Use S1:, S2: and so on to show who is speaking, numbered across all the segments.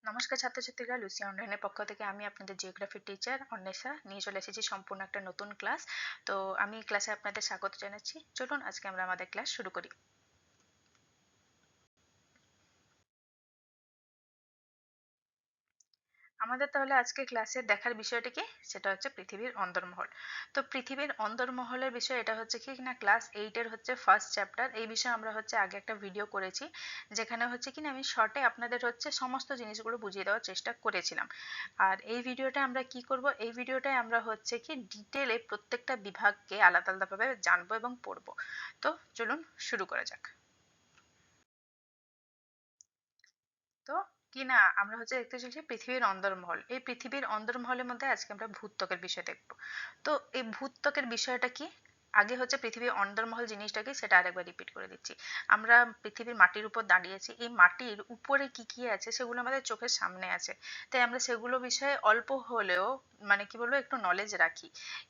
S1: নমস্কার ছাত্রছাত্রীরা, লুসি অনলাইনের পক্ষ থেকে আমি আপনাদের জিওগ্রাফির টিচার অন্বেষা নিয়ে চলে এসেছি সম্পূর্ণ একটা নতুন ক্লাস। তো আমি ক্লাসে আপনাদের স্বাগত জানাচ্ছি। চলুন আজকে আমরা আমাদের ক্লাস শুরু করি। আমাদের তাহলে আজকে ক্লাসের দেখার বিষয়টা কি, সেটা হচ্ছে পৃথিবীর অন্দরমহল। তো পৃথিবীর অন্দরমহলের বিষয় এটা হচ্ছে কি না, ক্লাস 8-এর হচ্ছে ফার্স্ট চ্যাপ্টার। এই বিষয়ে আমরা হচ্ছে আগে একটা ভিডিও করেছি, যেখানে হচ্ছে কি না আমি শর্টে আপনাদের হচ্ছে সমস্ত জিনিসগুলো বুঝিয়ে দেওয়ার চেষ্টা করেছিলাম। আর এই ভিডিওটা আমরা কি করব, এই ভিডিওটায় আমরা হচ্ছে কি ডিটেলে প্রত্যেকটা বিভাগকে আলাদা আলাদাভাবে জানবো এবং পড়বো। তো চলুন শুরু করা যাক। তো কি না আমরা হচ্ছে দেখতে চলছি পৃথিবীর অন্দরমহল। এই পৃথিবীর অন্দরমহলের মধ্যে আজকে আমরা ভূত্বকের বিষয় দেখবো। তো এই ভূত্বকের বিষয়টা কি, আগে হচ্ছে পৃথিবীর অন্দরমহল জিনিসটা কি সেটা আরেকবার রিপিট করে দিচ্ছি। আমরা পৃথিবীর মাটির উপর দাঁড়িয়েছি, এই মাটির উপরে কি কি আছে সেগুলো আমাদের চোখের সামনে আছে, তাই আমরা সেগুলো বিষয়ে অল্প হলেও মানে কি বলবো একটু নলেজ রাখি।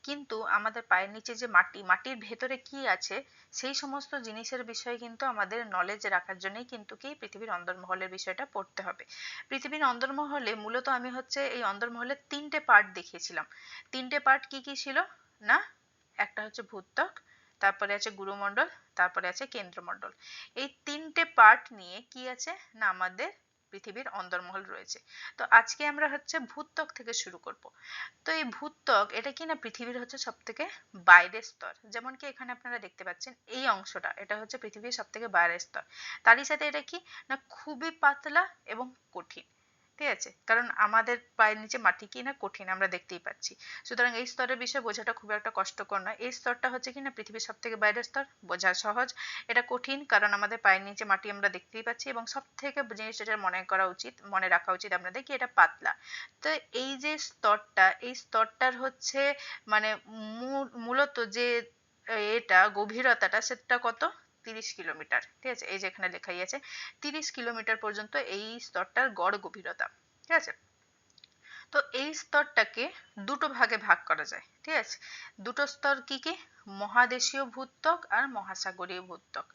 S1: কিন্তু আমাদের পায়ের নিচে যে মাটি, মাটির ভেতরে কি আছে সেই সমস্ত জিনিসের বিষয়ে কিন্তু আমাদের নলেজ রাখার জন্যই কিন্তু কি পৃথিবীর অন্দরমহলের বিষয়টা পড়তে হবে। পৃথিবীর অন্দরমহলে মূলত আমি হচ্ছে এই অন্দরমহলের 3টে পার্ট দেখিয়েছিলাম। 3টে পার্ট কি কি ছিল না, একটা হচ্ছে ভূত্বক, তারপরে আছে গুরুমণ্ডল, তারপরে আছে কেন্দ্রমণ্ডল। এই 3টে পার্ট নিয়ে কি আছে না আমাদের পৃথিবীর অন্দরমহল রয়েছে। তো আজকে আমরা হচ্ছে ভূত্বক থেকে শুরু করব। তো এই ভূত্বক এটা কি না পৃথিবীর হচ্ছে সব থেকে বাইরের স্তর। যেমন কি এখানে আপনারা দেখতে পাচ্ছেন এই অংশটা, এটা হচ্ছে পৃথিবীর সব থেকে বাইরের স্তর। তারই সাথে এটা কি না খুবই পাতলা এবং কঠিন। ঠিক আছে, কারণ আমাদের পায়ের নিচে মাটি কি না কঠিন আমরা দেখতেই পাচ্ছি। সুতরাং এই স্তরের বিষয়ে বোঝাটা খুব একটা কষ্টকর নয়। এই স্তরটা হচ্ছে কি না পৃথিবীর সব থেকে বাইরের স্তর, বোঝা সহজ। এটা কঠিন কারণ আমাদের পায়ের নিচে মাটি আমরা দেখতেই পাচ্ছি, এবং সব থেকে জিনিস যেটা মনে করা উচিত, মনে রাখা উচিত আপনাদের, কি এটা পাতলা। তো এই যে স্তরটা, এই স্তরটার হচ্ছে মানে মূলত যে এটা গভীরতাটা সেটা কত, 30 কিলোমিটার। ঠিক আছে, এই যে এখানে লেখাই আছে 30 কিলোমিটার পর্যন্ত এই স্তরটার গড় গভীরতা। ঠিক আছে, তো এই স্তরটাকে দুটো ভাগে ভাগ করা যায়। ঠিক আছে, দুটো স্তর কি কি, মহাদেশীয় ভূত্বক আর মহাসাগরীয় ভূত্বক।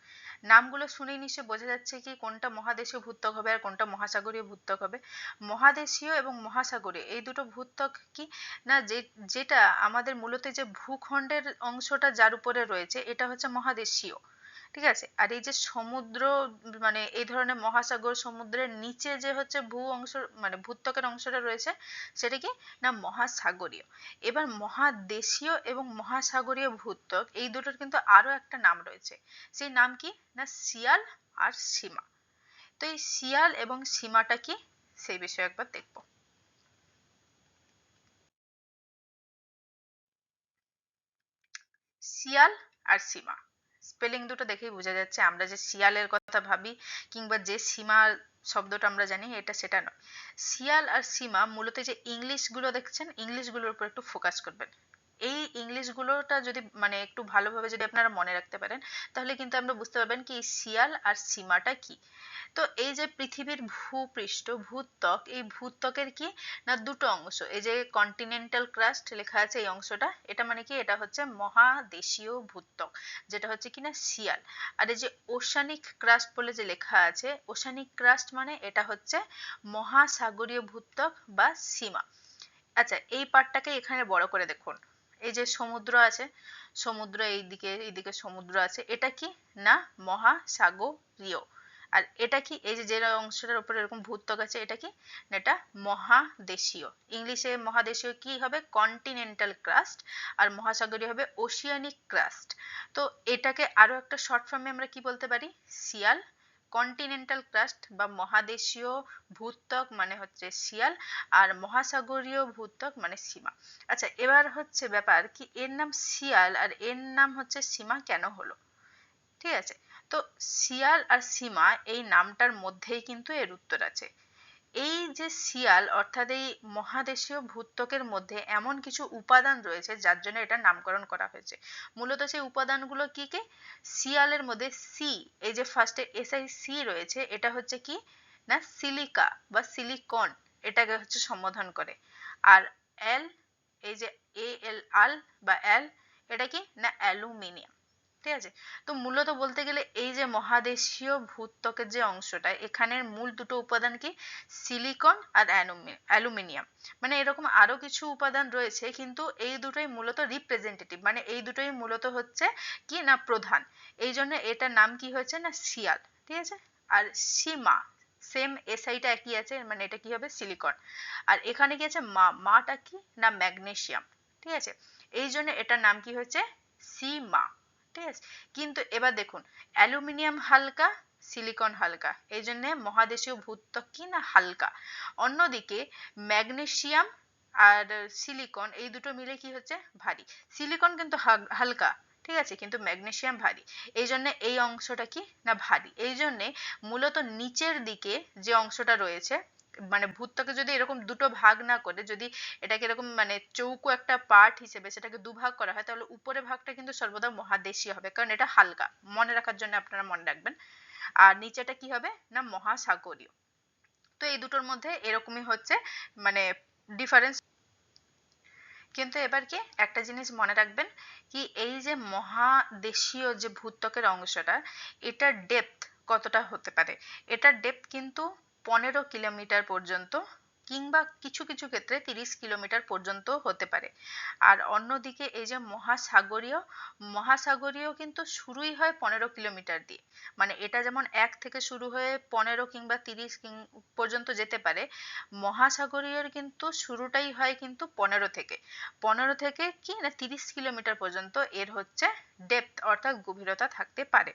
S1: নামগুলো শুনেই নিশ্চয়ই বোঝা যাচ্ছে কি কোনটা মহাদেশীয় ভূত্বক হবে আর কোনটা মহাসাগরীয় ভূত্বক হবে। মহাদেশীয় এবং মহাসাগরীয় এই দুটো ভূত্বক কি না, যেটা আমাদের মূলত যে ভূখণ্ডের অংশটা যার উপরে রয়েছে এটা হচ্ছে মহাদেশীয়। ঠিক আছে, আর এই যে সমুদ্র মানে এই ধরনের মহাসাগর, সমুদ্রের নিচে যে হচ্ছে ভূ অংশ মানে ভূত্বকের অংশটা রয়েছে সেটা কি না মহাসাগরীয়। এবার মহাদেশীয় এবং মহাসাগরীয় ভূত্বক এই দুটোর কিন্তু আরো একটা নাম রয়েছে। সেই নাম কি না সিয়াল আর সীমা। তো এই সিয়াল এবং সীমাটা কি সেই বিষয়ে একবার দেখবো। শিয়াল আর সীমা, স্পেলিং দুটো দেখেই বোঝা যাচ্ছে আমরা যে শিয়ালের কথা ভাবি কিংবা যে সীমা শব্দটা আমরা জানি এটা সেটা নয়। শিয়াল আর সীমা মূলত যে ইংলিশ গুলো দেখছেন, ইংলিশ গুলোর উপর একটু ফোকাস করবেন। এই ইংলিশ গুলোটা যদি মানে একটু ভালোভাবে যদি আপনারা মনে রাখতে পারেন, তাহলে কিন্তু আমরা বুঝতে পারবেন কি শিয়াল আর সীমাটা কি। তো এই যে পৃথিবীর ভূপৃষ্ঠ ভূত্বক, এই ভূত্বকের কি না দুটো অংশ, এই যে কন্টিনেন্টাল ক্রাস্ট লেখা আছে এই অংশটা, এটা মানে কি এটা হচ্ছে মহাদেশীয় ভূত্বক, যেটা হচ্ছে কিনা শিয়াল। আর এই যে ওশানিক ক্রাস্ট বলে যে লেখা আছে, ওশানিক ক্রাস্ট মানে এটা হচ্ছে মহাসাগরীয় ভূত্বক বা সীমা। আচ্ছা, এই পার্টটাকে এখানে বড় করে দেখুন। এই যে সমুদ্র আছে, সমুদ্র এইদিকে এইদিকে সমুদ্র আছে, এটা কি না মহাসাগরীয়। আর এটা কি এই যে যে অংশটার উপরে এরকম ভূত্বক আছে এটা কি না এটা মহাদেশীয়। ইংলিশে মহাদেশীয় কি হবে, কন্টিনেন্টাল ক্রাস্ট, আর মহাসাগরীয় হবে ওশিয়ানিক ক্রাস্ট। তো এটাকে আরো একটা শর্ট ফর্মে আমরা কি বলতে পারি, শিয়াল। কন্টিনেন্টাল ক্রাস্ট বা মহাদেশীয় ভূত্বক মানে হচ্ছে শিয়াল, আর মহাসাগরীয় ভূত্বক মানে সীমা। আচ্ছা, এবার হচ্ছে ব্যাপার কি এর নাম শিয়াল আর এর নাম হচ্ছে সীমা কেন হলো। ঠিক আছে, তো শিয়াল আর সীমা এই নামটার মধ্যেই কিন্তু এর উত্তর আছে। এই যে শিয়াল অর্থাৎ এই মহাদেশীয় ভূত্বকের মধ্যে এমন কিছু উপাদান রয়েছে যার জন্য এটার নামকরণ করা হয়েছে। মূলত সেই উপাদানগুলো কি কি, শিয়ালের মধ্যে সি, এই যে ফার্স্টে এসআই সি রয়েছে, এটা হচ্ছে কি না সিলিকা বা সিলিকন, এটাকে হচ্ছে সম্বোধন করে। আর এল, এই যে এ এল আল বা এল, এটা কি না অ্যালুমিনিয়াম। ঠিক আছে। তো মূলত বলতে গেলে এই যে মহাদেশীয় ভূত্বকের যে অংশটা, এখানের মূল দুটো উপাদান কি, সিলিকন আর অ্যালুমিনিয়াম। মানে এরকম আরো কিছু উপাদান রয়েছে, কিন্তু এই দুটোই মূলত রিপ্রেজেন্টেটিভ, মানে এই দুটোই মূলত হচ্ছে কি না প্রধান। এই জন্য এটার নাম কি হয়েছে না সিয়াল, ঠিক আছে। আর সীমা, সেম এসআইটা একই আছে, মানে এটা কি হবে সিলিকন। আর এখানে কি আছে মাটা কি না ম্যাগনেসিয়াম, ঠিক আছে। এই জন্য এটার নাম কি হয়েছে সীমা, ঠিক আছে। কিন্তু এবার দেখুন, অ্যালুমিনিয়াম হালকা, সিলিকন হালকা, এই জন্য মহাদেশীয় ভূত্বক কি না হালকা। অন্যদিকে ম্যাগনেসিয়াম আর সিলিকন এই দুটো মিলে কি হচ্ছে ভারী। সিলিকন কিন্তু হালকা, ঠিক আছে, কিন্তু ম্যাগনেসিয়াম ভারী। এই জন্য এই অংশটা কি না ভারী। এই জন্য মূলত নিচের দিকে যে অংশটা রয়েছে, মানে ভূত্বকে যদি এরকম দুটো ভাগ না করে, যদি এটাকে এরকম মানে চৌকো একটা পার্ট হিসেবে সেটাকে দুভাগ করা হয়, তাহলে উপরের ভাগটা কিন্তু সর্বদা মহাদেশীয় হবে, কারণ এটা হালকা, মনে রাখার জন্য আপনারা মনে রাখবেন। আর নিচেটা কি হবে না মহাসাগরীয়। তো এই দুটোর মধ্যে এরকমই হচ্ছে মানে ডিফারেন্স। কিন্তু এবার কি একটা জিনিস মনে রাখবেন, কি এই যে মহাদেশীয় যে ভূত্বকের অংশটা, এটার ডেপথ কতটা হতে পারে। এটার ডেপথ কিন্তু 15 কিলোমিটার পর্যন্ত, কিংবা কিছু কিছু ক্ষেত্রে 30 কিলোমিটার পর্যন্ত হতে পারে। আর অন্যদিকে এই যে মহাসাগরীয়, মহাসাগরীয় কিন্তু শুরুই হয় 15 কিলোমিটার দিয়ে। মানে এটা যেমন 1 থেকে শুরু হয়ে 15 কিংবা 30 পর্যন্ত যেতে পারে, মহাসাগরীয়র কিন্তু শুরুটাই হয় কিন্তু 15 থেকে কি না 30 কিলোমিটার পর্যন্ত এর হচ্ছে ডেপথ অর্থাৎ গভীরতা থাকতে পারে,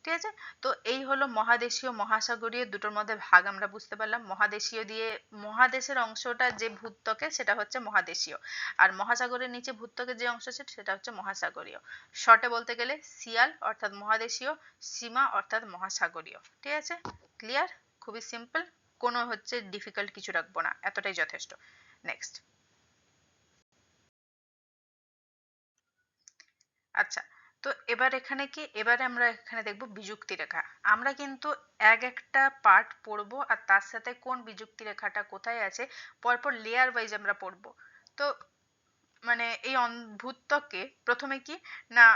S1: ঠিক আছে। তো এই হলো মহাদেশীয় মহাসাগরীয় দুটোর মধ্যে ভাগ আমরা বুঝতে পারলাম। মহাদেশীয় দিয়ে মহাদেশের অংশটা যে ভূত্বকে সেটা হচ্ছে মহাদেশীয়, আর মহাসাগরের নিচে ভূত্বকের যে অংশ আছে সেটা হচ্ছে মহাসাগরীয়। শর্টে বলতে গেলে সিয়াল অর্থাৎ মহাদেশীয়, সীমা অর্থাৎ মহাসাগরীয়, ঠিক আছে। ক্লিয়ার, খুবই সিম্পল, কোনো হচ্ছে ডিফিকাল্ট কিছু রাখবো না, এতটাই যথেষ্ট। নেক্সট। আচ্ছা, তো এবার এখানে কি, এবারে আমরা এখানে দেখব বিযুক্তি রেখা। আমরা কিন্তু এক একটা পার্ট পড়বো, আর তার সাথে কোন বিযুক্তি রেখাটা কোথায় আছে পরপর লেয়ার ওয়াইজ আমরা পড়বো। তো মানে এই ভূত্বকে প্রথমে কি না,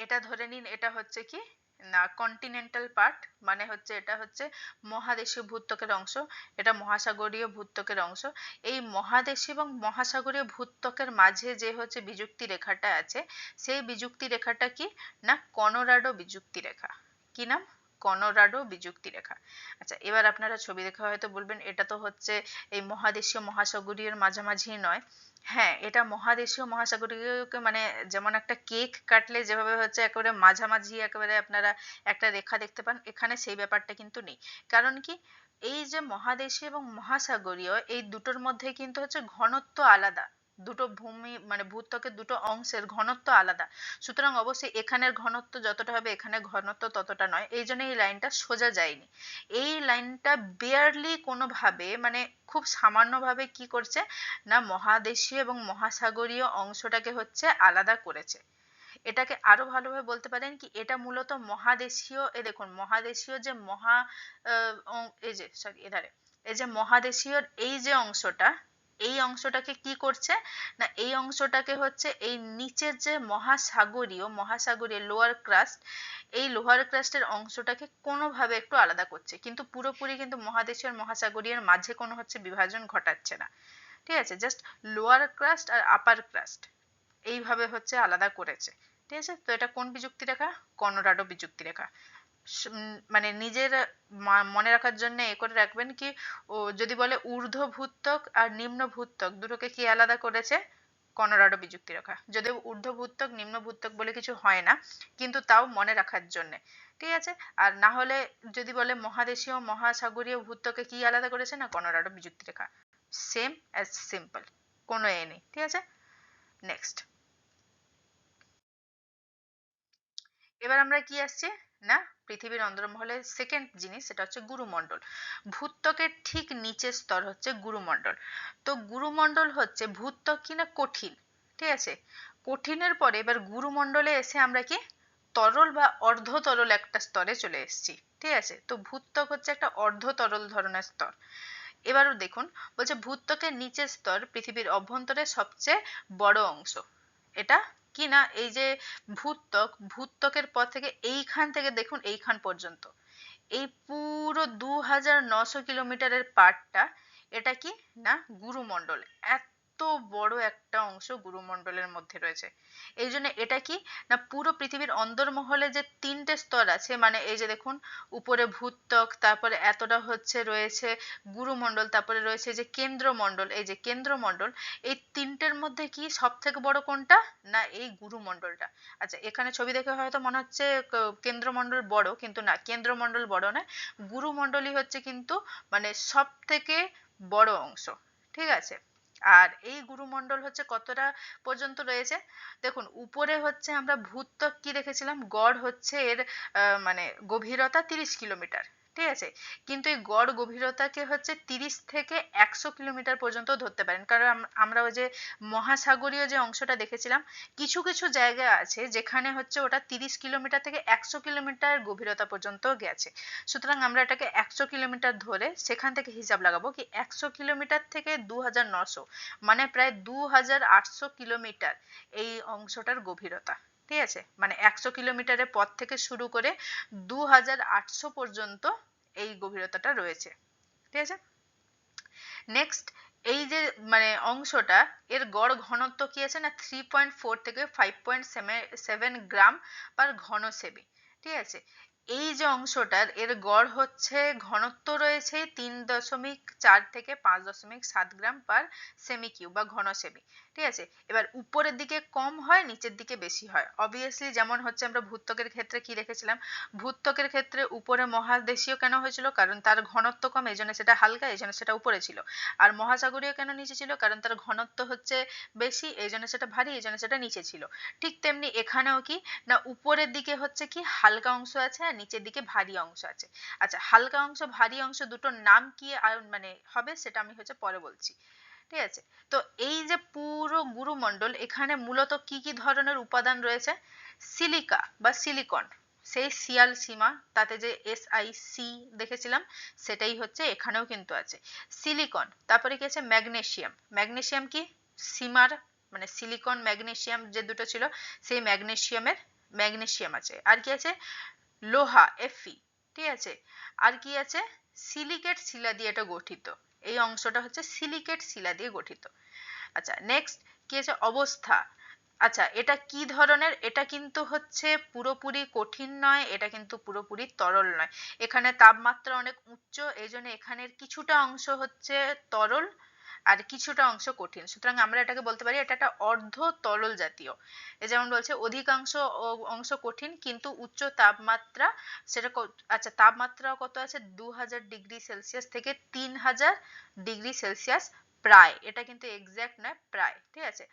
S1: এটা ধরে নিন এটা হচ্ছে কি না কন্টিনেন্টাল পার্ট, মানে হচ্ছে এটা হচ্ছে মহাদেশীয় ভূত্বকের অংশ, এটা মহাসাগরীয় ভূত্বকের অংশ। এই মহাদেশীয় এবং মহাসাগরীয় ভূত্বকের মাঝে যে হচ্ছে বিযুক্তি রেখাটা আছে, সেই বিযুক্তি রেখাটা কি না কনোরাডো বিযুক্তি রেখা। কি নাম, কনোরাডো বিযুক্তি রেখা। আচ্ছা, এবার আপনারা ছবি দেখে হয়তো বলবেন এটা তো হচ্ছে এই মহাদেশীয় মহাসাগরীয় মাঝামাঝি নয়। হ্যাঁ, এটা মহাদেশীয় মহাসাগরীয়কে মানে যেমন একটা কেক কাটলে যেভাবে হচ্ছে একেবারে মাঝামাঝি একেবারে আপনারা একটা রেখা দেখতে পান, এখানে সেই ব্যাপারটা কিন্তু নেই। কারণ কি, এই যে মহাদেশীয় এবং মহাসাগরীয় এই দুটোর মধ্যে কিন্তু হচ্ছে ঘনত্ব আলাদা। দুটো ভূমি মানে ভূত্বকের দুটো অংশের ঘনত্ব আলাদা। সুতরাং অবশ্যই এখানের ঘনত্ব যতটা হবে এখানে ঘনত্ব ততটা নয়, এই জন্য এই লাইনটা সোজা যায়নি। এই লাইনটা বেয়ারলি কোনোভাবে মানে খুব সামান্যভাবে কি করছে না মহাদেশীয় এবং মহাসাগরীয় অংশটাকে হচ্ছে আলাদা করেছে। এটাকে আরো ভালোভাবে বলতে পারেন কি, এটা মূলত মহাদেশীয়, এ দেখুন মহাদেশীয় যে এই যে সরি এধারে এই যে মহাদেশীয় এই যে অংশটা, এই অংশটাকে কি করছে না এই অংশটাকে হচ্ছে এই নিচের যে মহাসাগরীয় মহাসাগরীয় লোয়ার ক্রাস্ট, এই লোয়ার ক্রাস্টের অংশটাকে কোনোভাবে একটু আলাদা করছে, কিন্তু পুরোপুরি কিন্তু মহাদেশীয় আর মহাসাগরীয়ের মাঝে কোনো হচ্ছে বিভাজন ঘটাচ্ছে না, ঠিক আছে। জাস্ট লোয়ার ক্রাস্ট আর আপার ক্রাস্ট এইভাবে হচ্ছে আলাদা করেছে, ঠিক আছে। তো এটা কোন বিযুক্তি রেখা, কনোরাডো বিযুক্তি রেখা। মানে নিজের মনে রাখার জন্য এ করে রাখবেন কি, ও যদি বলে ঊর্ধ্ব ভূত্বক আর নিম্ন ভূত্বক দুটোকে কি আলাদা করেছে, কনোরাডো বিযুক্তি রেখা। যদিও ঊর্ধ্ব ভূত্বক নিম্ন ভূত্বক বলে কিছু হয় না, কিন্তু তাও মনে রাখার জন্য, ঠিক আছে। আর না হলে যদি বলে মহাদেশীয় মহাসাগরীয় ভূত্বকে কি আলাদা করেছে না কনোরাডো বিযুক্তি রেখা। সেম অ্যাজ সিম্পল, কোনো এ নেই, ঠিক আছে। নেক্সট। এবার আমরা কি আসছে না পৃথিবীর অন্দরমহলের সেকেন্ড জিনিস, সেটা হচ্ছে গুরুমণ্ডল। ভূত্বকের ঠিক নিচের স্তর হচ্ছে গুরুমণ্ডল। তো গুরুমণ্ডল হচ্ছে ভূত্বক কিনা কঠিন, ঠিক আছে। কঠিনের পরে এবার গুরুমণ্ডলে এসে আমরা কি তরল বা অর্ধ তরল একটা স্তরে চলে এসেছি, ঠিক আছে। তো ভূত্বক হচ্ছে একটা অর্ধ তরল ধরনের স্তর। এবারও দেখুন বলছে ভূত্বকের নিচের স্তর পৃথিবীর অভ্যন্তরে সবচেয়ে বড় অংশ। এটা কি না এই যে ভূত্বক, ভূত্বকের পর থেকে এইখান থেকে দেখুন এইখান পর্যন্ত এই পুরো 2900 কিলোমিটারের পার্টটা এটা কি না গুরুমণ্ডল। এত বড় একটা অংশ গুরুমণ্ডলের মধ্যে রয়েছে। এই জন্য এটা কি না পুরো পৃথিবীর অন্দরমহলে যে তিনটে স্তর আছে, মানে এই যে দেখুন উপরে ভূত্বক, তারপরে এতটা হচ্ছে রয়েছে গুরুমণ্ডল, তারপরে রয়েছে যে কেন্দ্রমণ্ডল, এই যে কেন্দ্রমণ্ডল, এই তিনটের মধ্যে কি সব থেকে বড় কোনটা না এই গুরুমণ্ডলটা। আচ্ছা এখানে ছবি দেখে হয়তো মনে হচ্ছে কেন্দ্রমণ্ডল বড়, কিন্তু না কেন্দ্রমণ্ডল বড় নয়, গুরুমণ্ডলই হচ্ছে কিন্তু মানে সব থেকে বড় অংশ। ঠিক আছে, আর এই গুরুমণ্ডল হচ্ছে কতটা পর্যন্ত রয়েছে দেখুন উপরে হচ্ছে আমরা ভূত্বক কি দেখেছিলাম গড় হচ্ছে এর মানে গভীরতা 30 কিলোমিটার। ঠিক আছে, কিন্তু এই গড় গভীরতাকে হচ্ছে 30 থেকে 100 কিলোমিটার পর্যন্ত ধরতে পারেন, কারণ আমরা ওই যে মহাসাগরীয় যে অংশটা দেখেছিলাম কিছু কিছু জায়গা আছে যেখানে হচ্ছে ওটা 30 কিলোমিটার থেকে 100 কিলোমিটার গভীরতা পর্যন্ত গেছে। সুতরাং আমরা এটাকে 100 কিলোমিটার ধরে সেখান থেকে হিসাব লাগাবো কি 100 কিলোমিটার থেকে 2900 মানে প্রায় 2800 কিলোমিটার এই অংশটার গভীরতা। ঠিক আছে, মানে 100 কিলোমিটারের পর থেকে শুরু করে 2800 পর্যন্ত এই গভীরতাটা রয়েছে। ঠিক আছে, নেক্সট এই যে মানে অংশটা এর গড় ঘনত্ব কি আছে না 3.4 থেকে 5.7 গ্রাম পার ঘন সেমি। ঠিক আছে, এই যে অংশটার এর গড় হচ্ছে ঘনত্ব রয়েছে 3.4 থেকে 5.7 গ্রাম পার সেমি কিউব বা ঘন সেমি। ঠিক আছে, এবার উপরের দিকে কম হয় নিচের দিকে বেশি হয় অবভিয়াসলি, যেমন হচ্ছে আমরা ভূত্বকের ক্ষেত্রে কি দেখেছিলাম, ভূত্বকের ক্ষেত্রে উপরে মহাদেশীয় কেন হয়েছিল কারণ তার ঘনত্ব কম এই জন্য সেটা হালকা, এই জন্য সেটা উপরে ছিল। আর মহাসাগরীয় কেন নিচে ছিল কারণ তার ঘনত্ব হচ্ছে বেশি এই জন্য সেটা ভারী, এই জন্য সেটা নিচে ছিল। ঠিক তেমনি এখানেও কি না উপরের দিকে হচ্ছে কি হালকা অংশ আছে আর নিচের দিকে ভারী অংশ আছে। আচ্ছা হালকা অংশ ভারী অংশ দুটোর নাম কি আর মানে হবে সেটা আমি হচ্ছে পরে বলছি। ঠিক আছে, তো এই যে পুরো গুরুমণ্ডল এখানে মূলত কি কি ধরনের উপাদান রয়েছে, সিলিকা বা সিলিকন, সেই সিয়াল সীমা তাতে যে SiC দেখেছিলাম সেটাই হচ্ছে এখানেও কিন্তু আছে সিলিকন। তারপরে কি আছে ম্যাগনেসিয়াম, ম্যাগনেসিয়াম কি সীমার মানে সিলিকন ম্যাগনেসিয়াম যে দুটো ছিল সেই ম্যাগনেসিয়ামের ম্যাগনেসিয়াম আছে। আর কি আছে লোহা Fe। ঠিক আছে, আর কি আছে সিলিকেট শিলা দিয়ে এটা গঠিত, এই অংশটা হচ্ছে সিলিকেট শিলা দিয়ে গঠিত। আচ্ছা নেক্সট কি আছে অবস্থা, আচ্ছা এটা কি ধরনের, এটা কিন্তু হচ্ছে পুরোপুরি কঠিন নয়, এটা কিন্তু পুরোপুরি তরল নয়, এখানে তাপমাত্রা অনেক উচ্চ এই জন্য এখানের কিছুটা অংশ হচ্ছে তরল আর কিছুটা অংশ কঠিন, সুতরাং আমরা এটাকে বলতে পারি এটা একটা অর্ধ তরল জাতীয়। এ যেমন বলছে অধিকাংশ অংশ কঠিন কিন্তু উচ্চ তাপমাত্রা সেটা আচ্ছা তাপমাত্রা কত আছে 2000 ডিগ্রি সেলসিয়াস থেকে 3000 ডিগ্রি সেলসিয়াস প্রায়, এটা কিন্তু এক্সাক্ট নয় প্রায়। ঠিক আছে,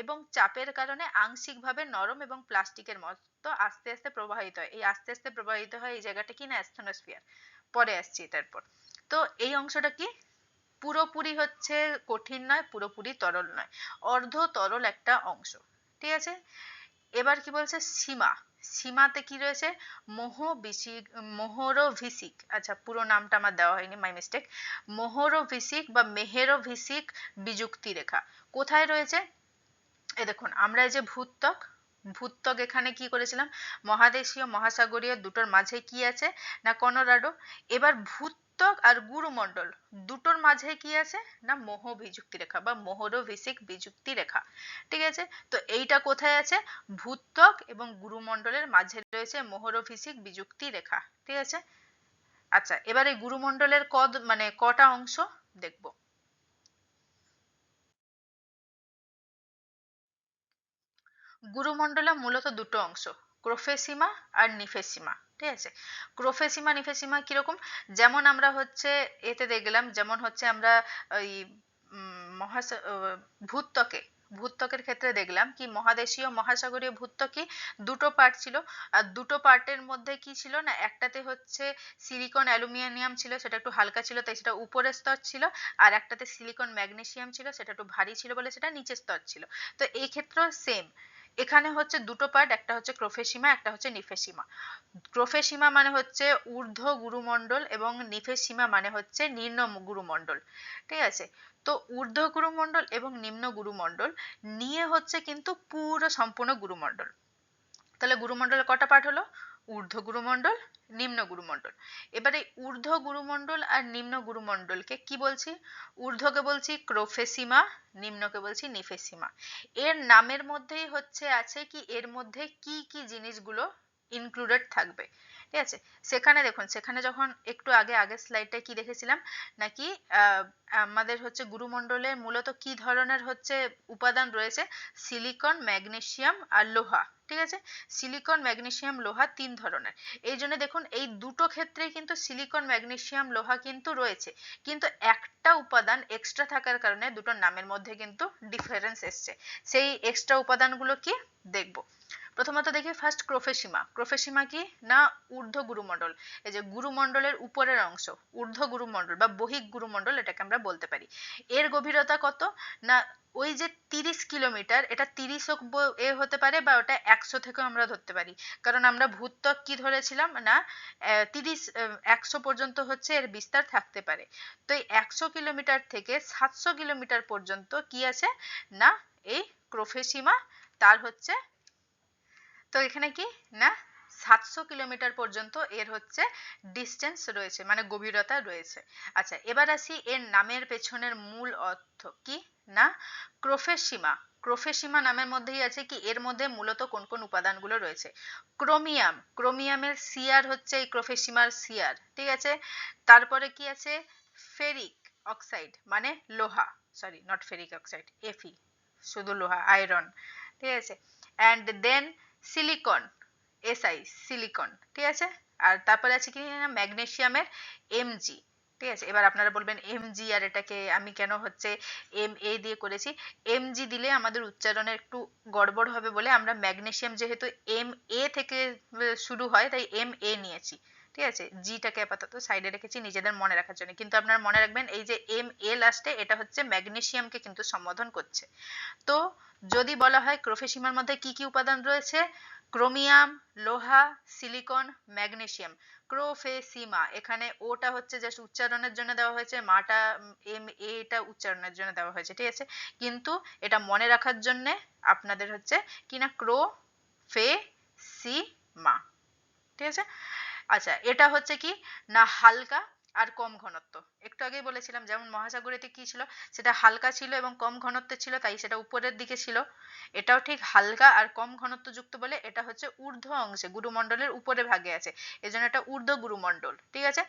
S1: এবং চাপের কারণে আংশিকভাবে নরম এবং প্লাস্টিকের মতো আস্তে আস্তে প্রবাহিত হয়, এই আস্তে আস্তে প্রবাহিত হয় এই জায়গাটা কি না অ্যাস্থনোস্ফিয়ার, পরে আসছি তারপর। তো এই অংশটা কি পুরোপুরি হচ্ছে কঠিন নয় পুরোপুরি তরল নয়, অর্ধ তরল একটা অংশ। ঠিক আছে, এবার কি বলছে সীমা, সীমাতে কি রয়েছে মোহরভিসিক, আচ্ছা পুরো নামটা আমার দেওয়া হয়নি মাই মিস্টেক, মোহরভিসিক বা মেহেরভিসিক বিযুক্তি রেখা কোথায় রয়েছে, এই দেখুন আমরা এই যে ভূত্বক, ভূত্বক এখানে কি করেছিলাম মহাদেশীয় মহাসাগরীয় দুটোর মাঝে কি আছে না কলোরাডো, এবার ভূত্বক আর গুরুমণ্ডল দুটোর মাঝে কি আছে না মোহ বিযুক্তি রেখা বা মোহরভিসিক বিযুক্তি রেখা। ঠিক আছে, তো এইটা কোথায় আছে ভূত্বক এবং গুরুমণ্ডলের মাঝে রয়েছে মোহরভিসিক বিযুক্তি রেখা। ঠিক আছে, আচ্ছা এবার এই গুরুমণ্ডলের মানে কটা অংশ দেখবো, গুরুমণ্ডলে মূলত দুটো অংশ ক্রোফেসিমা আর নিফেসিমা। ঠিক আছে, ক্রোফেসিমা নিফেসিমা কিরকম, যেমন আমরা হচ্ছে এতে দেখলাম যেমন হচ্ছে আমরা ওই ভূত্বকে, ভূত্বকের ক্ষেত্রে দেখলাম কি মহাদেশীয় মহাসাগরীয় ভূত্বকে দুটো পার্ট ছিল আর দুটো পার্টের মধ্যে কি ছিল না একটাতে হচ্ছে সিলিকন অ্যালুমিনিয়াম ছিল সেটা একটু হালকা ছিল তাই সেটা উপরের স্তর ছিল, আর একটাতে সিলিকন ম্যাগনেসিয়াম ছিল সেটা একটু ভারী ছিল বলে সেটা নিচের স্তর ছিল। তো এই ক্ষেত্রেও সেম, এখানে হচ্ছে দুটো পার্ট, একটা হচ্ছে ক্রোফেসিমা, একটা হচ্ছে নিফেসিমা। ক্রোফেসিমা মানে হচ্ছে ঊর্ধ্ব গুরুমণ্ডল এবং নিফেসিমা মানে হচ্ছে নিম্ন গুরুমণ্ডল, ঠিক আছে। তো ঊর্ধ্ব গুরুমণ্ডল এবং নিম্ন গুরুমণ্ডল নিয়ে হচ্ছে কিন্তু পুরো সম্পূর্ণ গুরুমণ্ডল। তাহলে গুরুমণ্ডলের কটা পার্ট হলো? ঊর্ধ্ব গুরুমণ্ডল, নিম্ন গুরুমণ্ডল। এবারে ঊর্ধ্ব গুরুমণ্ডল আর নিম্ন গুরুমণ্ডলকে কি বলছি? ঊর্ধ্বকে বলছি ক্রোফেসিমা, নিম্নকে বলছি নিফেসিমা। এর নামের মধ্যেই হচ্ছে আছে কি এর মধ্যে কি কি জিনিসগুলো ইনক্লুডেড থাকবে, ঠিক আছে। সেখানে দেখুন, সেখানে যখন একটু আগের স্লাইডটায় কি দেখেছিলাম নাকি আমাদের হচ্ছে গুরুমণ্ডলের মূলত কি ধরনের হচ্ছে উপাদান রয়েছে? সিলিকন, ম্যাগনেসিয়াম আর লোহা, ঠিক আছে। সিলিকন, ম্যাগনেসিয়াম, লোহা 3 ধরনের। এই জন্য দেখুন এই দুটো ক্ষেত্রেই কিন্তু সিলিকন, ম্যাগনেসিয়াম, লোহা কিন্তু রয়েছে, কিন্তু একটা উপাদান এক্সট্রা থাকার কারণে দুটোর নামের মধ্যে কিন্তু ডিফারেন্স এসছে। সেই এক্সট্রা উপাদানগুলো কি দেখবো। প্রথমত দেখি ফার্স্ট ক্রোফেসিমা। ক্রোফেসিমা কি না ঊর্ধ্ব গুরুমণ্ডল, এই যে গুরুমণ্ডলের উপরের অংশ, ঊর্ধ্ব গুরুমণ্ডল বা বহিঃ গুরুমণ্ডল এটাকে আমরা বলতে পারি। এর গভীরতা কত না ওই যে 30 কিলোমিটার, এটা 30 এ হতে পারে বা ওটা 100 থেকেও আমরা ধরতে পারি, কারণ আমরা ভূত্বক কি ধরেছিলাম না 100 পর্যন্ত হচ্ছে এর বিস্তার থাকতে পারে। তো এই 100 কিলোমিটার থেকে 700 কিলোমিটার পর্যন্ত কি আছে না এই ক্রোফেসিমা, তার হচ্ছে তো এখানে কি না 700 কিলোমিটার পর্যন্ত এর হচ্ছে ডিস্টেন্স রয়েছে, মানে গভীরতা রয়েছে। আচ্ছা, এবার আসি এর নামের পেছনের মূল অর্থ কি না ক্রোফেসিমা। ক্রোফেসিমা নামের মধ্যেই আছে কি এর মধ্যে মূলত কোন কোন উপাদানগুলো রয়েছে? ক্রোমিয়াম, ক্রোমিয়ামের সিআর হচ্ছে এই ক্রোফেসিমার সিআর, ঠিক আছে। তারপরে কি আছে? ফেরিক অক্সাইড মানে লোহা, sorry not ferric oxide, FE, শুধু লোহা, আয়রন, ঠিক আছে। And then silicon, SI silicon, ঠিক আছে। আর তারপরে আছে কি ম্যাগনেসিয়ামের এমজি, ঠিক আছে। এবার আপনারা বলবেন এমজি আর এটাকে আমি কেন হচ্ছে এম এ দিয়ে করেছি? এমজি দিলে আমাদের উচ্চারণে একটু গড়বড় হবে বলে আমরা ম্যাগনেসিয়াম যেহেতু এম এ থেকে শুরু হয় তাই এম এ নিয়েছি, ঠিক আছে। জিটাকে আপাতত সাইডে রেখেছি নিজেদের মনে রাখার জন্য, কিন্তু আপনারা মনে রাখবেন এই যে এম এ লাস্টে এটা হচ্ছে ম্যাগনেসিয়ামকে কিন্তু সম্বোধন করছে। তো যদি বলা হয় ক্রোফেসিমার মধ্যে কি কি উপাদান রয়েছে? ক্রোমিয়াম, লোহা, সিলিকন, ম্যাগনেসিয়াম। ক্রোফেসিমা, এখানে ওটা হচ্ছে জাস্ট উচ্চারণের জন্য দেওয়া হয়েছে, মাটা এম এটা উচ্চারণের জন্য দেওয়া হয়েছে, ঠিক আছে। কিন্তু এটা মনে রাখার জন্য আপনাদের হচ্ছে কিনা ক্রোফেসিমা, ঠিক আছে। আচ্ছা, এটা হচ্ছে কি না হালকা আর কম ঘনত্ব। একটু আগেই বলেছিলাম যেমন মহাসাগরেতে কি ছিল, সেটা হালকা ছিল এবং কম ঘনত্বে ছিল তাই সেটা উপরের দিকে ছিল। এটাও ঠিক হালকা আর কম ঘনত্ব যুক্ত বলে এটা হচ্ছে ঊর্ধ্ব অংশে গুরুমণ্ডলের উপরে ভাগে আছে, এজন্য এটা ঊর্ধ্ব গুরুমণ্ডল, ঠিক আছে।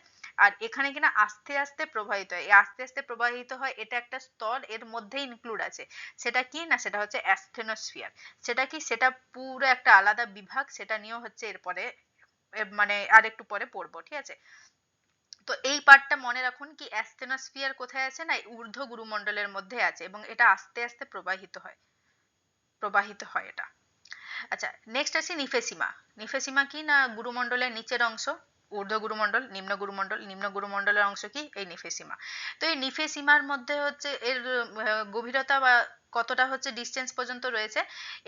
S1: আর এখানে কিনা আস্তে আস্তে প্রবাহিত হয়, এই আস্তে আস্তে প্রবাহিত হয় এটা একটা স্তর এর মধ্যে ইনক্লুড আছে। সেটা কি না সেটা হচ্ছে অ্যাস্থেনোস্ফিয়ার। সেটা কি সেটা পুরো একটা আলাদা বিভাগ, সেটা নিয়েও হচ্ছে এরপরে মানে আরেকটু পরে পড়বো, ঠিক আছে। তো এই পার্টটা মনে রাখুন কি অ্যাস্থেনোস্ফিয়ার কোথায় আছে না ঊর্ধ্ব গুরুমণ্ডলের মধ্যে আছে এবং এটা আস্তে আস্তে প্রবাহিত হয় এটা। আচ্ছা, নেক্সট আছে নিফেসিমা। নিফেসিমা কি না গুরুমণ্ডলের নিচের অংশ, ঊর্ধ্ব গুরুমণ্ডল, নিম্ন গুরুমণ্ডল, নিম্ন গুরুমণ্ডলের অংশ কি এই নিফেসিমা। তো এই নিফেসিমার মধ্যে হচ্ছে এর গভীরতা বা কতটা হচ্ছে ডিস্টেন্স পর্যন্ত রয়েছে?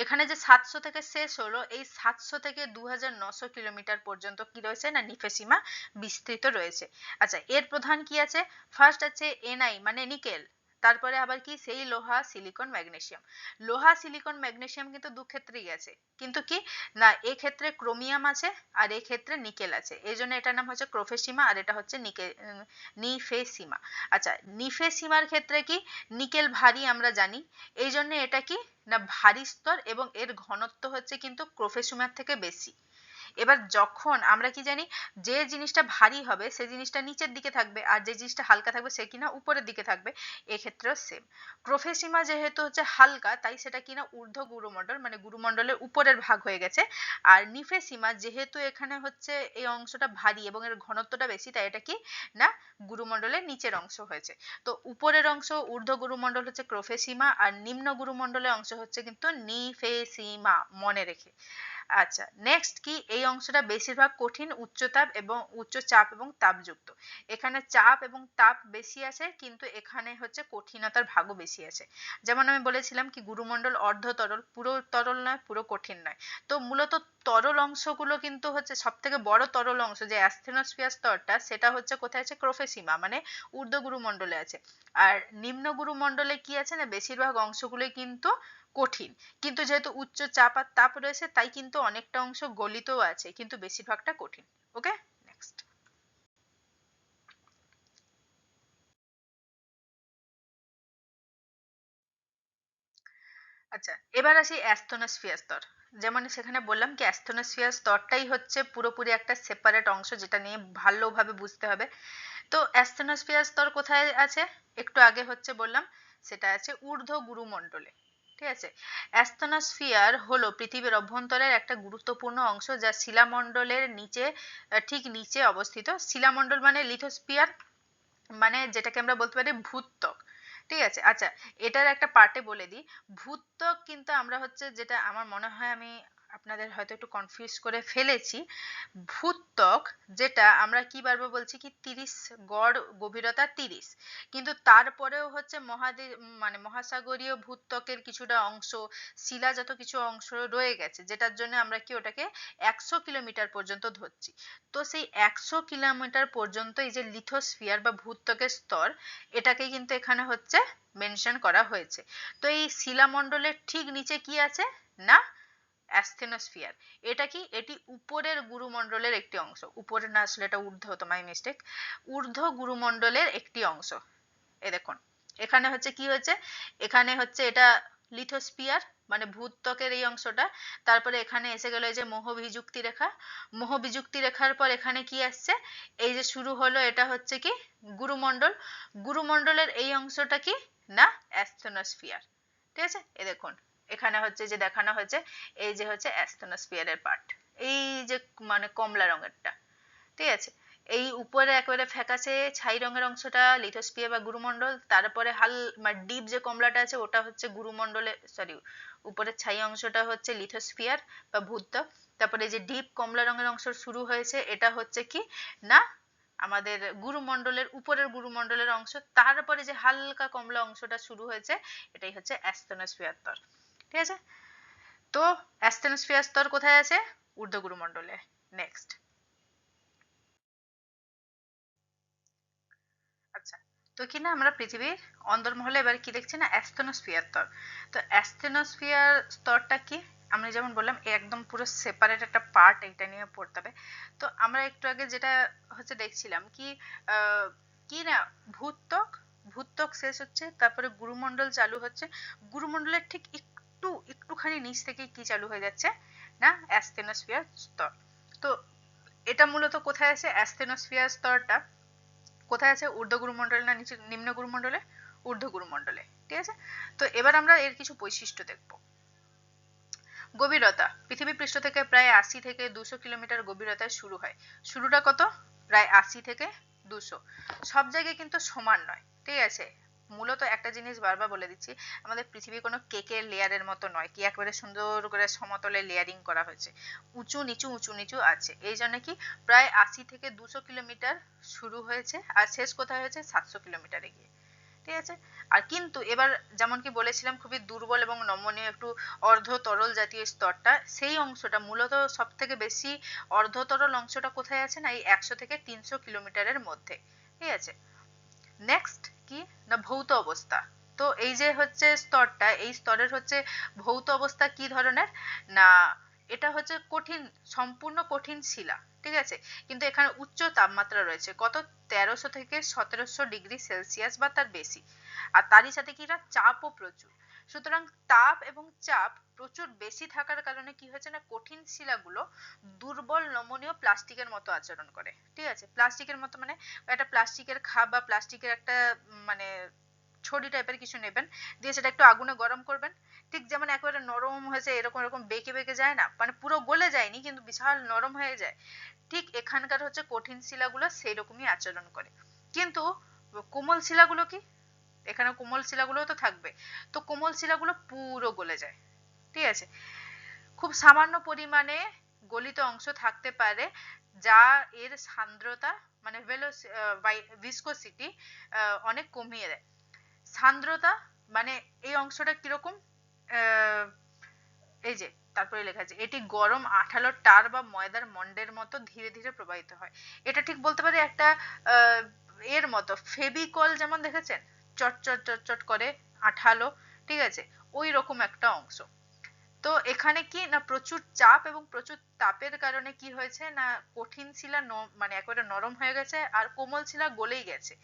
S1: এখানে যে 700 থেকে শেষ হলো, এই 700 থেকে 2900 কিলোমিটার পর্যন্ত কি রয়েছে না নিফেসিমা বিস্তৃত রয়েছে। আচ্ছা, এর প্রধান কি আছে? ফার্স্ট আছে এনআই মানে নিকেল, তারপরে আবার কি সেই লোহা, সিলিকন, ম্যাগনেসিয়াম। লোহা, সিলিকন, ম্যাগনেসিয়াম কিন্তু দু ক্ষেত্রেই আছে, কিন্তু কি না এক্ষেত্রে ক্রোমিয়াম আছে আর এক্ষেত্রে নিকেল আছে, এই জন্য এটার নাম হচ্ছে ক্রোফেসিমা আর এটা হচ্ছে নিফেসিমা। আচ্ছা, নিফেসিমার ক্ষেত্রে কি নিকেল ভারী আমরা জানি, এই জন্য এটা কি না ভারী স্তর এবং এর ঘনত্ব হচ্ছে কিন্তু ক্রোফেসিমার থেকে বেশি। এবার যখন আমরা কি জানি যে জিনিসটা ভারী হবে সে জিনিসটা নিচের দিকে থাকবে আর যে জিনিসটা হালকা থাকবে সে কিনা উপরের দিকে থাকবে, এক্ষেত্রেও সেম। ক্রোফেসিমা যেহেতু হচ্ছে হালকা তাই সেটা কিনা ঊর্ধ্ব গুরুমণ্ডল মানে গুরুমণ্ডলের উপরের ভাগ হয়ে গেছে, আর নিফেসিমা যেহেতু এখানে হচ্ছে এই অংশটা ভারী এবং এর ঘনত্বটা বেশি তাই এটা কি না গুরুমণ্ডলের নিচের অংশ হয়েছে। তো উপরের অংশ ঊর্ধ্ব গুরুমণ্ডল হচ্ছে ক্রোফেসিমা আর নিম্ন গুরুমণ্ডলের অংশ হচ্ছে কিন্তু নিফেসিমা, মনে রেখে। আচ্ছা, নেক্সট কি, এই অংশটা বেশিরভাগ কঠিন, উচ্চতাপ এবং উচ্চ চাপ এবং তাপযুক্ত। এখানে চাপ এবং তাপ বেশি আছে, কিন্তু এখানে হচ্ছে কঠিনতার ভাগও বেশি আছে। যেমন আমি বলেছিলাম কি গুরুমণ্ডল অর্ধ তরল, পুরো তরল নয়, পুরো কঠিন নয়। তো মূলত তরল অংশগুলো কিন্তু হচ্ছে সব থেকে বড় তরল অংশ যে অ্যাসথেনোস্ফিয়ার স্তরটা, সেটা হচ্ছে কোথায় আছে, প্রোফেসিমা মানে ঊর্ধ্ব গুরুমণ্ডলে আছে। আর নিম্ন গুরুমণ্ডলে কি আছে না, বেশিরভাগ অংশগুলোই কিন্তু কঠিন, কিন্তু যেহেতু উচ্চ চাপ আর তাপ রয়েছে তাই কিন্তু অনেকটা অংশ গলিতও আছে, কিন্তু বেশিরভাগটা কঠিন। ওকে, নেক্সট। আচ্ছা, এবার আসি অ্যাস্থেনোস্ফিয়ার স্তর। যেমন সেখানে বললাম কি অ্যাস্থেনোস্ফিয়ার স্তরটাই হচ্ছে পুরোপুরি একটা সেপারেট অংশ, যেটা নিয়ে ভালোভাবে বুঝতে হবে। তো অ্যাস্থেনোস্ফিয়ার স্তর কোথায় আছে, একটু আগে হচ্ছে বললাম, সেটা আছে ঊর্ধ্ব গুরুমণ্ডলে। ঠিক আছে, অ্যাস্থেনোস্ফিয়ার হলো পৃথিবীর অভ্যন্তরের একটা গুরুত্বপূর্ণ অংশ যা শিলামণ্ডলের নিচে, ঠিক নিচে অবস্থিত। শিলামণ্ডল মানে লিথোস্ফিয়ার, মানে যেটাকে আমরা বলতে পারি ভূত্বক। ঠিক আছে, আচ্ছা, এটার একটা পার্টে বলে দিই। ভূত্বক কিন্তু আমরা হচ্ছে, যেটা আমার মনে হয় আমি আপনাদের হয়তো একটু কনফিউজ করে ফেলেছি, ভূত্বক যেটা আমরা কি বারবার বলছি কি 30, গড় গভীরতা 30, কিন্তু তারপরেও হচ্ছে মানে মহাসাগরীয় ভূত্বকের কিছুটা অংশ, শিলাজাত কিছু অংশ রয়ে গেছে, যেটার জন্য আমরা কি ওটাকে 100 কিলোমিটার পর্যন্ত ধরছি। তো সেই 100 কিলোমিটার পর্যন্ত এই যে লিথোস্ফিয়ার বা ভূত্বকের স্তর, এটাকে কিন্তু এখানে হচ্ছে মেনশন করা হয়েছে। তো এই শিলামণ্ডলের ঠিক নিচে কি আছে না, অ্যাসথেনোস্ফিয়ার। এটা কি, এটি উপরের গুরুমণ্ডলের একটি অংশ, উপরে না আসলে এটা ঊর্ধ্ব, হতো মাই মিস্টেক, ঊর্ধ্ব গুরুমণ্ডলের একটি অংশ। এ দেখুন, এখানে হচ্ছে কি হয়েছে, এখানে হচ্ছে এটা লিথোস্ফিয়ার মানে ভূত্বকের এই অংশটা, তারপরে এখানে এসে গেল এই যে মোহবিযুক্তি রেখা, মোহবিযুক্তি রেখার পর এখানে কি আসছে, এই যে শুরু হলো, এটা হচ্ছে কি গুরুমণ্ডল, গুরুমণ্ডলের এই অংশটা কি না, অ্যাসথেনোস্ফিয়ার। ঠিক আছে, এ দেখুন এখানে হচ্ছে যে দেখানো হয়েছে, এই যে হচ্ছে অ্যাসথেনোস্ফিয়ারের পার্ট, এই যে মানে কমলা রঙেরটা। ঠিক আছে, এই উপরে একেবারে ফ্যাকাশে ছাই রঙের অংশটা লিথোস্ফিয়ার বা গুরুমণ্ডল, তারপরে মানে ডিপ যে কমলাটা আছে ওটা হচ্ছে গুরুমণ্ডলে, সরি, উপরের ছাই অংশটা হচ্ছে লিথোস্ফিয়ার বা ভূত্বক। তারপরে যে ডিপ কমলা রঙের অংশ শুরু হয়েছে, এটা হচ্ছে কি না, আমাদের গুরুমণ্ডলের উপরের গুরুমণ্ডলের অংশ, তারপরে যে হালকা কমলা অংশটা শুরু হয়েছে, এটাই হচ্ছে অ্যাসথেনোস্ফিয়ার স্তর। ঠিক আছে, তো অ্যাসথেনোস্ফিয়ার স্তর কোথায় আছে, ঊর্ধ্ব গুরুমণ্ডলে। নেক্সট। আচ্ছা, তো কি না আমরা পৃথিবীর অন্দরমহলে এবার কি দেখছি না, অ্যাস্থেনোস্ফিয়ার স্তর। তো অ্যাস্থেনোস্ফিয়ার স্তরটা কি, আমি যেমন বললাম একদম পুরো সেপারেট একটা পার্ট, এটা নিয়ে পড়তে হবে। তো আমরা একটু আগে যেটা হচ্ছে দেখছিলাম কি, আহ, কি না, ভূত্বক, ভূত্বক শেষ হচ্ছে, তারপরে গুরুমণ্ডল চালু হচ্ছে, গুরুমণ্ডলের ঠিক একটুখানি নিচ থেকে কি চালু হয়ে যাচ্ছে না, অ্যাস্থেনোস্ফিয়ার স্তর। তো এটা মূলত কোথায় আছে, অ্যাস্থেনোস্ফিয়ার স্তরটা কোথায় আছে, ঊর্ধ্ব গুরুমণ্ডলে না নিচে, নিম্ন গুরুমণ্ডলে, ঊর্ধ্ব গুরুমণ্ডলে। ঠিক আছে, তো এবার আমরা এর কিছু বৈশিষ্ট্য দেখব। গভীরতা, পৃথিবী পৃষ্ঠ থেকে প্রায় 80 থেকে 200 কিলোমিটার গভীরতায় শুরু হয়। শুরুটা কত, প্রায় 80 থেকে 200। সব জায়গায় কিন্তু সমান নয়। ঠিক আছে, মূলত একটা জিনিস বারবার বলে দিচ্ছি, আমাদের পৃথিবী কোনো কেকের লেয়ারের মতো নয় কি একেবারে সুন্দর করে সমতলে লেয়ারিং করা হয়েছে, উঁচু নিচু উঁচু নিচু আছে। এই জন্য কি প্রায় 80 থেকে 200 কিলোমিটার শুরু হয়েছে, আর শেষ কোথায় হয়েছে, 700 কিলোমিটারে গিয়ে। ঠিক আছে, আর কিন্তু এবার যেমন কি বলেছিলাম খুবই দুর্বল এবং নমনীয় একটু অর্ধ তরল জাতীয় স্তরটা, সেই অংশটা মূলত সব থেকে বেশি অর্ধ তরল অংশটা কোথায় আছে না, এই 100 থেকে 300 কিলোমিটারের মধ্যে। ঠিক আছে, নেক্সট কি না, ভৌত অবস্থা। তো এই যে হচ্ছে স্তরটা, এই স্তরের হচ্ছে ভৌত অবস্থা কি ধরনের না, এটা হচ্ছে কঠিন, সম্পূর্ণ কঠিন শিলা। ঠিক আছে, কিন্তু এখানে উচ্চ তাপমাত্রা রয়েছে, কত, 1300 থেকে 1700 ডিগ্রি সেলসিয়াস বা তার বেশি। আর তারই সাথে কি না, চাপও প্রচুর। সুতরাং তাপ এবং চাপ প্রচুর বেশি থাকার কারণে কি হয়েছে না, কঠিন শিলাগুলো দুর্বল নমনীয় প্লাস্টিকের মতো আচরণ করে। ঠিক আছে, প্লাস্টিকের মতো মানে একটা প্লাস্টিকের খাপ বা প্লাস্টিকের একটা মানে ছড়ি টাইপের কিছু নেবেন, দিয়ে সেটা একটু আগুনে গরম করবেন, ঠিক যেমন একেবারে নরম হয়েছে, এরকম এরকম বেঁকে বেঁকে যায় না, মানে পুরো গলে যায়নি কিন্তু বিশাল নরম হয়ে যায়, ঠিক এখানকার হচ্ছে কঠিন শিলাগুলো সেই রকমই আচরণ করে। কিন্তু কোমল শিলাগুলো কি, এখানে কোমল শিলাগুলো তো থাকবে, তো কোমল শিলাগুলো পুরো গলে যায়। ঠিক আছে, খুব সামান্য পরিমাণে গলিত অংশ থাকতে পারে যা এর সান্দ্রতা মানে ভিসকোসিটি অনেক কমিয়ে দেয়। সান্দ্রতা মানে এই অংশটা কিরকম, আহ, এই যে তারপরে লেখা আছে এটি গরম আঠালো টার বা ময়দার মন্ডের মতো ধীরে ধীরে প্রবাহিত হয়। এটা ঠিক বলতে পারি একটা এর মতো, ফেভিকল যেমন দেখেছেন চট চট চট চট করে আঠালো, ঠিক আছে, ওই রকম একটা অংশ। তো এখানে কি না প্রচুর চাপ এবং প্রচুর তাপের কারণে কি হয়েছে না কঠিন শিলা মানে একেবারে নরম হয়ে গেছে আর কোমল শিলা গলেই গেছে।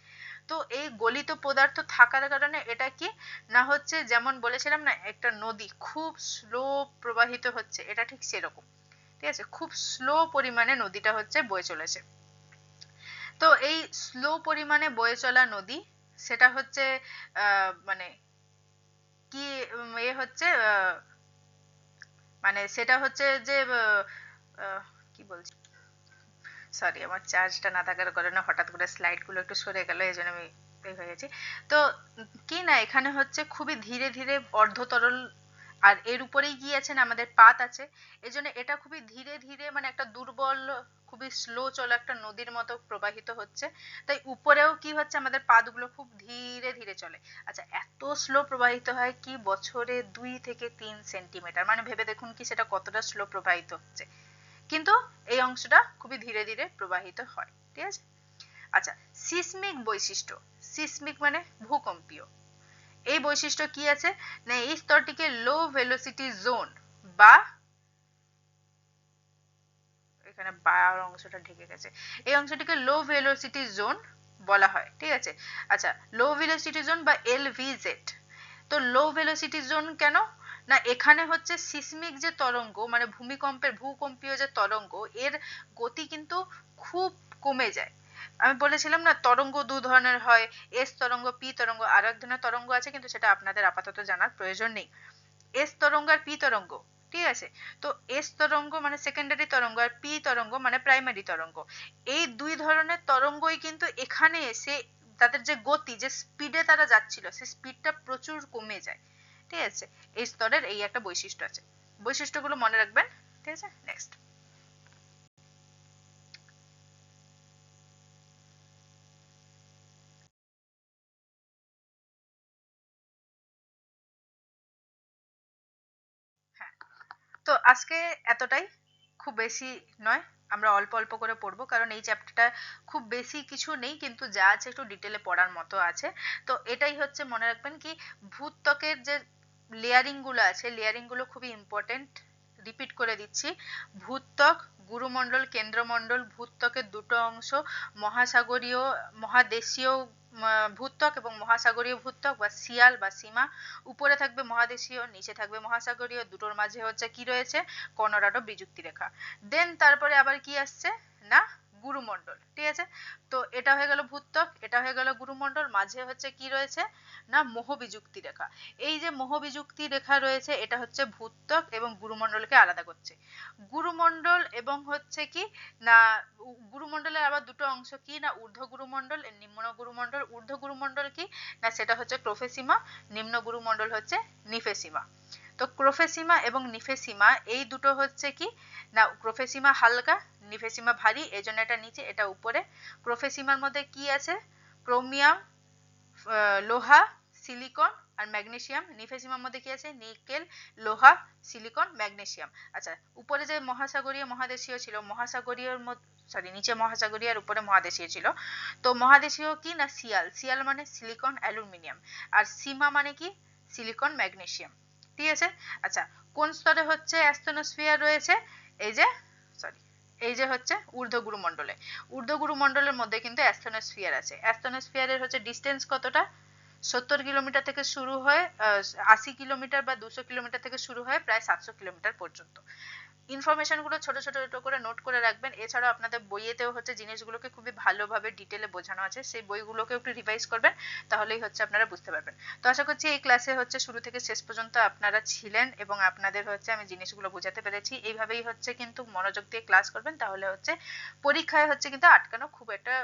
S1: তো এই গলিত পদার্থ থাকার কারণে এটা কি না হচ্ছে যেমন বলেছিলাম না একটা নদী খুব স্লো প্রবাহিত হচ্ছে, এটা ঠিক সেরকম, ঠিক আছে, খুব স্লো পরিমাণে নদীটা হচ্ছে বয়ে চলেছে। তো এই স্লো পরিমাণে বয়ে চলা নদী সেটা হচ্ছে মানে কি এ হচ্ছে মানে সেটা হচ্ছে যে কি বলছি, সরি আমার চার্জটা না থাকার কারণে হঠাৎ করে স্লাইড গুলো একটু সরে গেল, এই জন্য আমি হয়ে গেছি। তো কি না এখানে হচ্ছে খুবই ধীরে ধীরে অর্ধতরল, আর এর উপরেই কি আছে না আমাদের পাত আছে, এজন্য এটা খুবই ধীরে ধীরে মানে একটা দুর্বল খুবই স্লো চলা একটা নদীর মতো প্রবাহিত হচ্ছে। তাই উপরেও কি হচ্ছে আমাদের পাতগুলো খুব ধীরে ধীরে চলে। আচ্ছা এত স্লো প্রবাহিত হয় কি বছরে 2 থেকে 3 সেন্টিমিটার, মানে ভেবে দেখুন কি সেটা কতটা স্লো প্রবাহিত হচ্ছে, কিন্তু এই অংশটা খুবই ধীরে ধীরে প্রবাহিত হয়, ঠিক আছে। আচ্ছা সিসমিক বৈশিষ্ট্য, সিসমিক মানে ভূকম্পীয়, এই বৈশিষ্ট্য কি আছে না এই স্তরটিকে লো ভেলোসিটি জোন বা এখানে বার অংশটা ঢেকে গেছে, এই অংশটিকে লো ভেলোসিটি জোন বলা হয়, ঠিক আছে। আচ্ছা লো ভেলোসিটি জোন বা এলভিজেড। তো লো ভেলোসিটি জোন কেন না এখানে হচ্ছে সিসমিক যে তরঙ্গ মানে ভূকম্পীয় যে তরঙ্গ এর গতি কিন্তু খুব কমে যায়। আমি বলেছিলাম না তরঙ্গ দু ধরনের হয়, এস তরঙ্গ পি তরঙ্গ, আর এক ধরনের তরঙ্গ আছে কিন্তু সেটা আপনাদের আপাতত জানার প্রয়োজন নেই। এস তরঙ্গ আর পি তরঙ্গ, ঠিক আছে। তো এস তরঙ্গ মানে সেকেন্ডারি তরঙ্গ আর পি তরঙ্গ মানে প্রাইমারি তরঙ্গ, এই দুই ধরনের তরঙ্গই কিন্তু এখানে এসে তাদের যে গতি যে স্পিডে তারা যাচ্ছিল সেই স্পিডটা প্রচুর কমে যায়, ঠিক আছে। এই স্তরের এই একটা বৈশিষ্ট্য আছে, বৈশিষ্ট্যগুলো মনে রাখবেন, ঠিক আছে। নেক্সট, হ্যাঁ, তো আজকে এতটাই, খুব বেশি নয়, আমরা অল্প অল্প করে পড়বো কারণ এই চ্যাপ্টারটা খুব বেশি কিছু নেই কিন্তু যা আছে একটু ডিটেলে পড়ার মতো আছে। তো এটাই হচ্ছে মনে রাখবেন কি ভূত্বকের যে লেয়ারিং গুলো আছে লেয়ারিং গুলো খুবই ইম্পর্টেন্ট। রিপিট করে দিচ্ছি, ভূত্বক, গুরুমণ্ডল, কেন্দ্রমণ্ডল, ভূত্বকের দুটো অংশ, মহাসাগরীয় মহাদেশীয় ভূত্বক এবং মহাসাগরীয় ভূত্বক বা সিয়াল বা সীমা, উপরে থাকবে মহাদেশীয় নিচে থাকবে মহাসাগরীয়, দুটোর মাঝে হচ্ছে কি রয়েছে কর্ণাটক বিযুক্তি রেখা। দেন তারপরে আবার কি আসছে না গুরুমণ্ডল, ঠিক আছে। তো এটা হয়ে গেল ভূত্বক, এটা হয়ে গেল গুরুমণ্ডল, মাঝে হচ্ছে কি রয়েছে না মোহবিযুক্তি রেখা। এই যে মোহবিযুক্তি রেখা রয়েছে এটা হচ্ছে ভূত্বক এবং গুরুমণ্ডলকে আলাদা করছে। গুরুমণ্ডল এবং হচ্ছে কি না গুরুমণ্ডলের আবার দুটো অংশ কি না ঊর্ধ্ব গুরুমণ্ডল নিম্ন গুরুমণ্ডল। ঊর্ধ্ব গুরুমণ্ডল কি না সেটা হচ্ছে ক্রোফেসিমা, নিম্ন গুরুমণ্ডল হচ্ছে নিফেসিমা। তো ক্রোফেসিমা এবং নিফেসিমা এই দুটো হচ্ছে কি না ক্রোফেসিমা হালকা নিফেসিমা ভারী, এজন্য এটা নিচে এটা উপরে। ক্রোফেসিমার মধ্যে কি আছে ক্রোমিয়াম, লোহা, সিলিকন আর ম্যাগনেসিয়াম। নিফেসিমার মধ্যে কি আছে নিকেল, লোহা, সিলিকন, ম্যাগনেসিয়াম। আচ্ছা উপরে যে মহাসাগরীয় মহাদেশীয় ছিল মহাসাগরীয় সরি নিচে মহাসাগরীয় আর উপরে মহাদেশীয় ছিল। তো মহাদেশীয় কি না সিয়াল, সিয়াল মানে সিলিকন অ্যালুমিনিয়াম, আর সীমা মানে কি সিলিকন ম্যাগনেসিয়াম, ঠিক আছে। আচ্ছা কোন স্তরে হচ্ছে অ্যাস্তনোস্ফিয়ার রয়েছে এই যে সরি এই যে হচ্ছে ঊর্ধ্ব গুরুমণ্ডলে। ঊর্ধ্ব গুরুমণ্ডলের মধ্যে কিন্তু অ্যাস্তনোস্ফিয়ার আছে। অ্যাস্তনোস্ফিয়ারের হচ্ছে ডিস্টেন্স কতটা 70 কিলোমিটার থেকে শুরু হয়ে 80 কিলোমিটার বা 200 কিলোমিটার থেকে শুরু হয়ে প্রায় 700 কিলোমিটার পর্যন্ত। ইনফরমেশন গুলো ছোট ছোট ছোট করে নোট করে রাখবেন। এছাড়াও আপনাদের বইয়েতেও হচ্ছে জিনিসগুলোকে খুবই ভালোভাবে ডিটেলে বোঝানো আছে, সেই বইগুলোকে একটু রিভাইজ করবেন তাহলেই হচ্ছে আপনারা বুঝতে পারবেন। তো আশা করছি এই ক্লাসে হচ্ছে শুরু থেকে শেষ পর্যন্ত আপনারা ছিলেন এবং আপনাদের হচ্ছে আমি জিনিসগুলো বোঝাতে পেরেছি। এইভাবেই হচ্ছে কিন্তু মনোযোগ দিয়ে ক্লাস করবেন তাহলে হচ্ছে পরীক্ষায় হচ্ছে কিন্তু আটকানো খুব একটা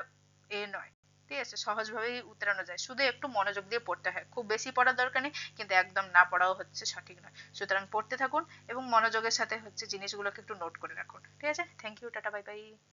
S1: নয়। ঠিক আছে, সহজভাবেই উতরানো যায়, শুধু একটু মনোযোগ দিয়ে পড়তে হয়, খুব বেশি পড়ার দরকার নেই কিন্তু একদম না পড়াও হচ্ছে সঠিক নয়। সুতরাং পড়তে থাকুন এবং মনোযোগের সাথে হচ্ছে জিনিসগুলোকে একটু নোট করে রাখুন। ঠিক আছে, থ্যাংক ইউ, টাটা, বাই বাই।